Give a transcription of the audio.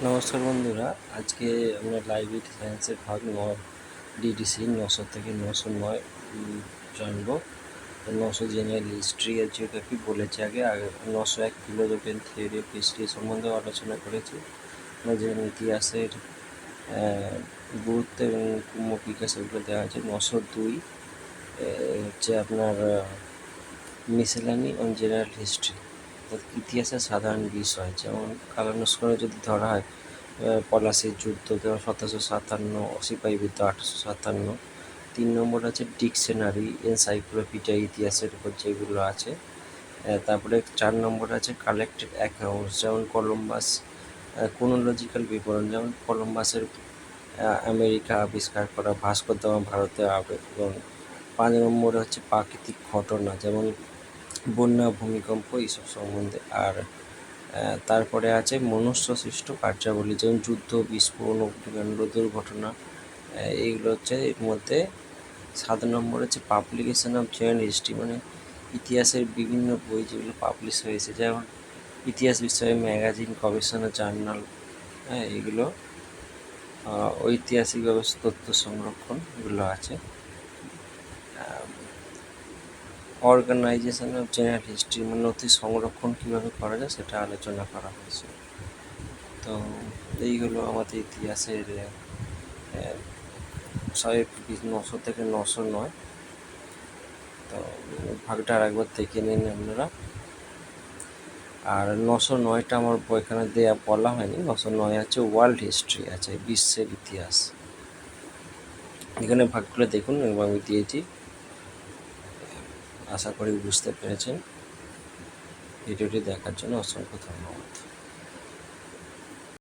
নমস্কার বন্ধুরা, আজকে আমরা লাইব্রেরি সায়েন্সের ভাগ ৯ ডিডিসি ৯০০ থেকে ৯০৯ জানবো। ৯০০ জেনারেল হিস্ট্রি আর জিওগ্রাফি বলেছে আগে ৯০১ ফিলোজফিয়ান থিওরি অফ হিস্ট্রি সম্বন্ধেও আলোচনা করেছি। যেমন ইতিহাসের গুরুত্ব এবং বিকাশ এগুলো দেওয়া আছে। ৯০২ হচ্ছে আপনার মিসেলানি অন জেনারেল হিস্ট্রি, ইতিহাসের সাধারণ বিষয়, যেমন কালানুস্করণে যদি ধরা হয় পলাশির যুদ্ধ ১৭৫৭, সিপাহী বিদ্রোহ ১৮৫৭। ৩ নম্বর আছে ডিকশনারি এনসাইক্লোপিডিয়া, ইতিহাসের উপর যেগুলো আছে। তারপরে ৪ নম্বর আছে কালেক্টেড অ্যাকাউন্টস, যেমন কলম্বাস ক্রোনোলজিক্যাল বিবরণ, যেমন কলম্বাসের আমেরিকা আবিষ্কার করা, ভাস্কর দা ভারতে আবেদন। ৫ নম্বরে হচ্ছে প্রাকৃতিক ঘটনা, যেমন বন্যা, ভূমিকম্প, এইসব সম্বন্ধে। আর তারপরে আছে মনুষ্য সৃষ্ট কার্যাবলী, যেমন যুদ্ধ, বিস্ফোরণ, অগ্নিকাণ্ড, দুর্ঘটনা। এইগুলো হচ্ছে এর মধ্যে। ৭ নম্বর হচ্ছে পাবলিকেশন অফ জেনারেল হিস্ট্রি, মানে ইতিহাসের বিভিন্ন বই যেগুলো পাবলিশ হয়েছে, যেমন ইতিহাস বিষয়ে ম্যাগাজিন, গবেষণা জার্নাল। এগুলো ঐতিহাসিক ব্যবস্থা, তথ্য সংরক্ষণ, এগুলো আছে। অর্গানাইজেশন অফ জেনারেল হিস্ট্রি, মানে নথি সংরক্ষণ কীভাবে করা যায় সেটা আলোচনা করা হয়েছে। তো এই হলো আমাদের ইতিহাসের ৯০০ থেকে ৯০৯। তো ভাগটা আর একবার দেখে নিন আপনারা। আর ৯০৯টা আমার এখানে দেয়া বলা হয়নি। ৯০৯ আছে ওয়ার্ল্ড হিস্ট্রি, আছে বিশ্বের ইতিহাস। এখানে ভাগগুলো দেখুন এবং আমি দিয়েছি, আশা করি বুঝতে পেরেছেন। ভিডিওটি দেখার জন্য অসংখ্য ধন্যবাদ।